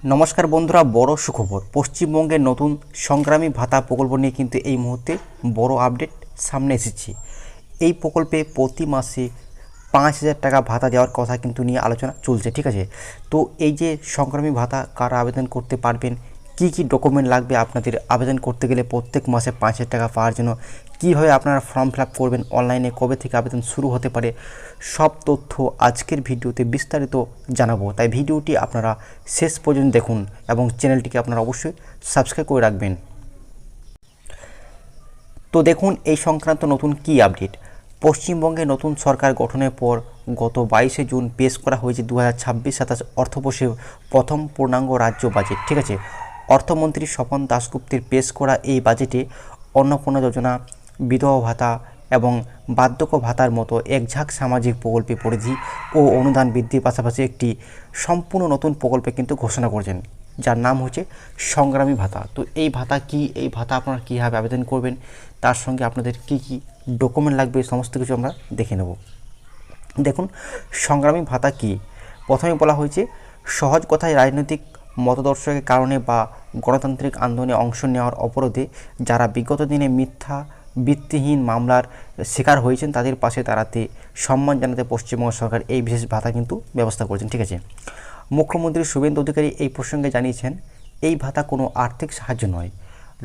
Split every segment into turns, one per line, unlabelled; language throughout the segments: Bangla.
নমস্কার বন্ধুরা, বড় সুখবর। পশ্চিমবঙ্গের নতুন সংগ্রামী ভাতা প্রকল্প নিয়ে কিন্তু এই মুহূর্তে বড় আপডেট সামনে এসেছে। এই প্রকল্পে প্রতি মাসে 5,000 টাকা ভাতা দেওয়ার কথা কিন্তু নিয়ে আলোচনা চলছে, ঠিক আছে। তো এই যে সংগ্রামী ভাতা কারা আবেদন করতে পারবেন, কি কি ডকুমেন্ট লাগবে আপনাদের আবেদন করতে গেলে, প্রত্যেক মাসে 5,000 টাকা পাওয়ার জন্য কীভাবে আপনারা ফর্ম ফিল আপ করবেন, অনলাইনে কবে থেকে আবেদন শুরু হতে পারে, সব তথ্য আজকের ভিডিওতে বিস্তারিত জানাবো। তাই ভিডিওটি আপনারা শেষ পর্যন্ত দেখুন এবং চ্যানেলটিকে আপনারা অবশ্যই সাবস্ক্রাইব করে রাখবেন। তো দেখুন এই সংক্রান্ত নতুন কি আপডেট। পশ্চিমবঙ্গে নতুন সরকার গঠনের পর গত 22শে জুন পেশ করা হয়েছে 2026-27 অর্থবর্ষের প্রথম পূর্ণাঙ্গ রাজ্য বাজেট, ঠিক আছে। অর্থমন্ত্রী স্বপন দাশগুপ্তের পেশ করা এই বাজেটে অন্নপূর্ণা যোজনা, বিধবা ভাতা এবং বার্ধক্য ভাতার মতো একঝাঁক সামাজিক প্রকল্পে পরিধি ও অনুদান বৃদ্ধির পাশাপাশি একটি সম্পূর্ণ নতুন প্রকল্পে কিন্তু ঘোষণা করেছেন, যার নাম হচ্ছে সংগ্রামী ভাতা। তো এই ভাতা কি, এই ভাতা আপনারা কীভাবে আবেদন করবেন, তার সঙ্গে আপনাদের কি কি ডকুমেন্ট লাগবে, সমস্ত কিছু আমরা দেখে নেব। দেখুন সংগ্রামী ভাতা কি। প্রথমে বলা হয়েছে, সহজ কথায় রাজনৈতিক মতাদর্শের কারণে বা গণতান্ত্রিক আন্দোলনে অংশ নেওয়ার অবরোধে যারা বিগত দিনে মিথ্যা ভিত্তিহীন মামলার শিকার হয়েছেন তাদের পাশে দাঁড়াতে সম্মান জানাতে পশ্চিমবঙ্গ সরকার এই বিশেষ ভাতা কিন্তু ব্যবস্থা করেছেন, ঠিক আছে। মুখ্যমন্ত্রী শুভেন্দু অধিকারী এই প্রসঙ্গে জানিয়েছেন, এই ভাতা কোনো আর্থিক সাহায্য নয়,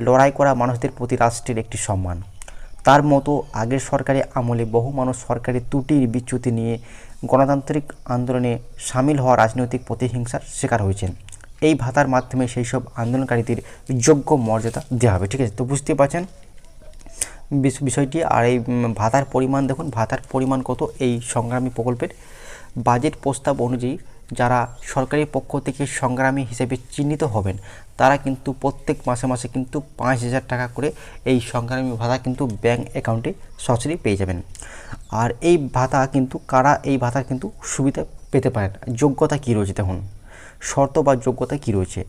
লড়াই করা মানুষদের প্রতি রাষ্ট্রের একটি সম্মান। তার মতো আগের সরকারি আমলে বহু মানুষ সরকারি ত্রুটির বিচ্যুতি নিয়ে গণতান্ত্রিক আন্দোলনে সামিল হওয়া রাজনৈতিক প্রতিহিংসার শিকার হয়েছেন। এই ভাতার মাধ্যমে সেই সব আন্দোলনকারীদের যোগ্য মর্যাদা দেওয়া হবে, ঠিক আছে। তো বুঝতে পারছেন বিষয়টি। আর এই ভাতার পরিমাণ দেখুন, ভাতার পরিমাণ কত। এই সংগ্রামী প্রকল্পের বাজেট প্রস্তাব অনুযায়ী যারা সরকারি পক্ষ থেকে সংগ্রামী হিসেবে চিহ্নিত হবেন তারা কিন্তু প্রত্যেক মাসে মাসে কিন্তু 5,000 টাকা করে এই সংগ্রামী ভাতা কিন্তু ব্যাঙ্ক অ্যাকাউন্টে সরাসরি পেয়ে যাবেন। আর এই ভাতা কিন্তু কারা এই ভাতা কিন্তু সুবিধা পেতে পারেন, যোগ্যতা কী রয়েছে দেখুন, শর্ত বা যোগ্যতা কী রয়েছে।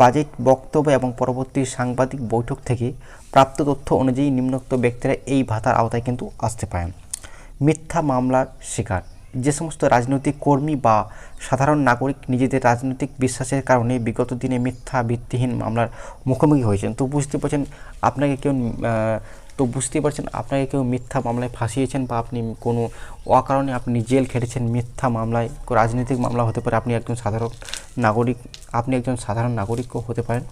বাজেট বক্তব্য এবং পরবর্তী সাংবাদিক বৈঠক থেকে প্রাপ্ত তথ্য অনুযায়ী নিম্নোক্ত ব্যক্তিরা এই ভাতার আওতায় কিন্তু আসতে পারেন। মিথ্যা মামলার শিকার, যে সমস্ত রাজনৈতিক কর্মী বা সাধারণ নাগরিক নিজেদের রাজনৈতিক বিশ্বাসের কারণে বিগত দিনে মিথ্যা ভিত্তিহীন মামলার মুখোমুখি হয়েছেন। তো বুঝতে পারছেন আপনাকে কেউ মিথ্যা মামলায় ফাঁসিয়েছেন বা আপনি কোনো অকারণে আপনি জেল খেটেছেন মিথ্যা মামলায়, রাজনৈতিক মামলা হতে পারে, আপনি একজন সাধারণ নাগরিকও হতে পারেন,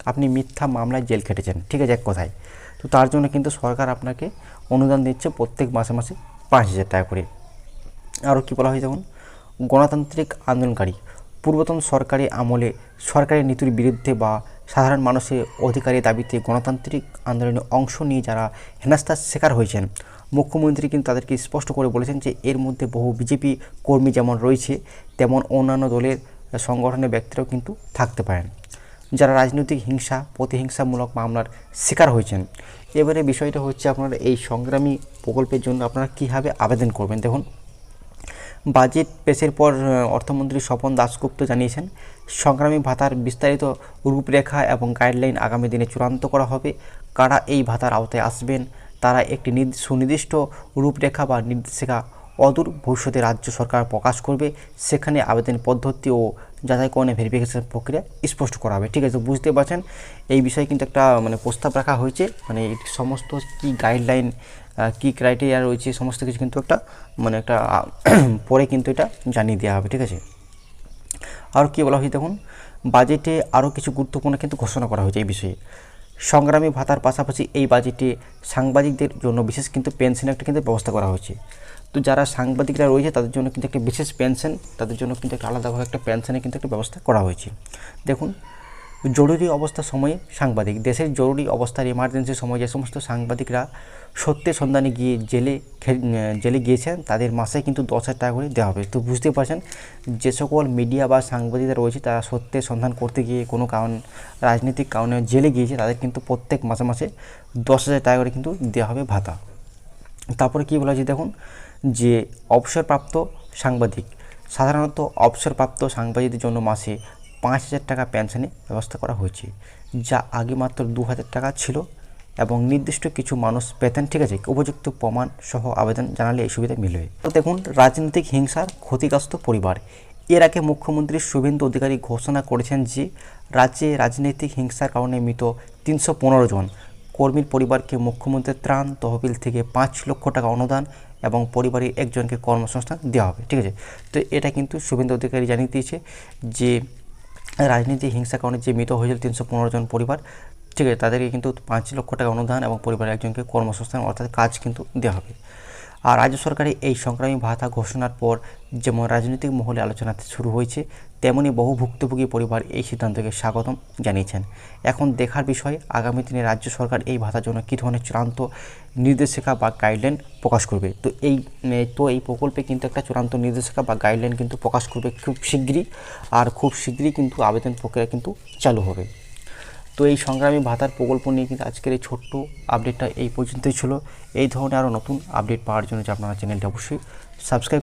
আপনি মিথ্যা মামলায় জেল খেটেছেন, ঠিক আছে, এক কথায়। তো তার জন্য কিন্তু সরকার আপনাকে অনুদান দিচ্ছে প্রত্যেক মাসে মাসে 5,000 টাকা করে। আরও কী বলা হয় যেমন, গণতান্ত্রিক আন্দোলনকারী, পূর্বতন সরকারি আমলে সরকারি নীতির বিরুদ্ধে বা সাধারণ মানুষের অধিকারের দাবিতে গণতান্ত্রিক আন্দোলনে অংশ নিয়ে যারা হেনস্থার শিকার হয়েছেন, মুখ্যমন্ত্রী কিন্তু তাদেরকে স্পষ্ট করে বলেছেন যে এর মধ্যে বহু বিজেপি কর্মী যেমন রয়েছে তেমন অন্যান্য দলের সংগঠনের ব্যক্তিরাও কিন্তু থাকতে পারেন যারা রাজনৈতিক হিংসা প্রতিহিংসামূলক মামলার শিকার হয়েছেন। এবারে বিষয়টা হচ্ছে, আপনারা এই সংগ্রামী প্রকল্পের জন্য আপনারা কীভাবে আবেদন করবেন। দেখুন, বাজেট পেশের পর অর্থমন্ত্রী স্বপন দাশগুপ্ত জানিয়েছেন, সংগ্রামী ভাতার বিস্তারিত রূপরেখা এবং গাইডলাইন আগামী দিনে চূড়ান্ত করা হবে। কারা এই ভাতার আওতায় আসবেন তারা একটি সুনির্দিষ্ট রূপরেখা বা নির্দেশিকা অদূর ভবিষ্যতে রাজ্য সরকার প্রকাশ করবে। সেখানে আবেদন পদ্ধতি ও যাচাইকরণের ভেরিফিকেশন প্রক্রিয়া স্পষ্ট করা হবে, ঠিক আছে। বুঝতে পারছেন এই বিষয়ে কিন্তু একটা প্রস্তাব রাখা হয়েছে, সমস্ত কী গাইডলাইন কী ক্রাইটেরিয়া রয়েছে সমস্ত কিছু কিন্তু একটা পরে কিন্তু এটা জানিয়ে দেওয়া হবে, ঠিক আছে। আর কী বলা হয়েছে দেখুন, বাজেটে আরও কিছু গুরুত্বপূর্ণ কিন্তু ঘোষণা করা হয়েছে এই বিষয়ে। সংগ্রামী ভাতার পাশাপাশি এই বাজেটে সাংবাদিকদের জন্য বিশেষ কিন্তু পেনশনের একটা কিন্তু ব্যবস্থা করা হয়েছে। তো যারা সাংবাদিকরা রয়েছে তাদের জন্য কিন্তু একটা বিশেষ পেনশন, তাদের জন্য কিন্তু একটা আলাদাভাবে একটা পেনশনের কিন্তু একটা ব্যবস্থা করা হয়েছে। দেখুন, জরুরি অবস্থার সময়ে সাংবাদিক, দেশের জরুরি অবস্থার এমার্জেন্সির সময় যে সমস্ত সাংবাদিকরা সত্যের সন্ধানে গিয়ে জেলে গিয়েছেন তাদের মাসে কিন্তু 10,000 টাকা করে দেওয়া হবে। তো বুঝতে পারছেন যে সকল মিডিয়া বা সাংবাদিকরা রয়েছে তারা সত্যের সন্ধান করতে গিয়ে কোনো রাজনৈতিক কারণে জেলে গিয়েছে, তাদের কিন্তু প্রত্যেক মাসে মাসে 10,000 টাকা করে কিন্তু দেওয়া হবে ভাতা। তারপরে কী বলা হয়েছে দেখুন, যে অবসরপ্রাপ্ত সাংবাদিক, সাধারণত অবসরপ্রাপ্ত সাংবাদিকদের জন্য মাসে 5,000 টাকা পেনশনের ব্যবস্থা করা হয়েছে, যা আগে মাত্র 2,000 টাকা ছিল এবং নির্দিষ্ট কিছু মানুষ পেতেন, ঠিক আছে। উপযুক্ত প্রমাণ সহ আবেদন জানালে এই সুবিধা মিলবে। তো দেখুন, রাজনৈতিক হিংসার ক্ষতিগ্রস্ত পরিবার, এর আগে মুখ্যমন্ত্রী শুভেন্দু অধিকারী ঘোষণা করেছেন যে রাজ্যে রাজনৈতিক হিংসার কারণে মৃত 315 জন কর্মীর পরিবারকে মুখ্যমন্ত্রীর ত্রাণ তহবিল থেকে 5 লক্ষ টাকা অনুদান এবং পরিবারের একজনকে কর্মসংস্থান দেওয়া হবে। ঠিক আছে, তো এটা কিন্তু শুভেন্দু অধিকারী জানিয়ে দিয়েছে যে রাজনীতি হিংসার কারণে যে মৃত হয়েছিল 315 জন পরিবার, ঠিক আছে, তাদেরকে কিন্তু 5 লক্ষ টাকা অনুদান এবং পরিবারের একজনকে কর্মসংস্থান অর্থাৎ কাজ কিন্তু দেওয়া হবে। আর রাজ্য সরকারের এই সংগ্রামী ভাতা ঘোষণার পর যেমন রাজনৈতিক মহলে আলোচনা শুরু হয়েছে, তেমনি বহু ভুক্তভোগী পরিবার এই সিদ্ধান্তকে স্বাগতম জানিয়েছেন। এখন দেখার বিষয় আগামী দিনে রাজ্য সরকার এই ভাতার জন্য কী ধরনের চূড়ান্ত নির্দেশিকা বা গাইডলাইন প্রকাশ করবে। তো এই প্রকল্পে কিন্তু একটা চূড়ান্ত নির্দেশিকা বা গাইডলাইন কিন্তু প্রকাশ করবে খুব শীঘ্রই, আর খুব শীঘ্রই কিন্তু আবেদন প্রক্রিয়া কিন্তু চালু হবে। তো এই সংগ্রামী ভাতার প্রকল্প নিয়ে কিন্তু আজকের এই ছোট্ট আপডেটটা এই পর্যন্তই ছিল। এই ধরনের আরও নতুন আপডেট পাওয়ার জন্য আপনারা চ্যানেলটি অবশ্যই সাবস্ক্রাইব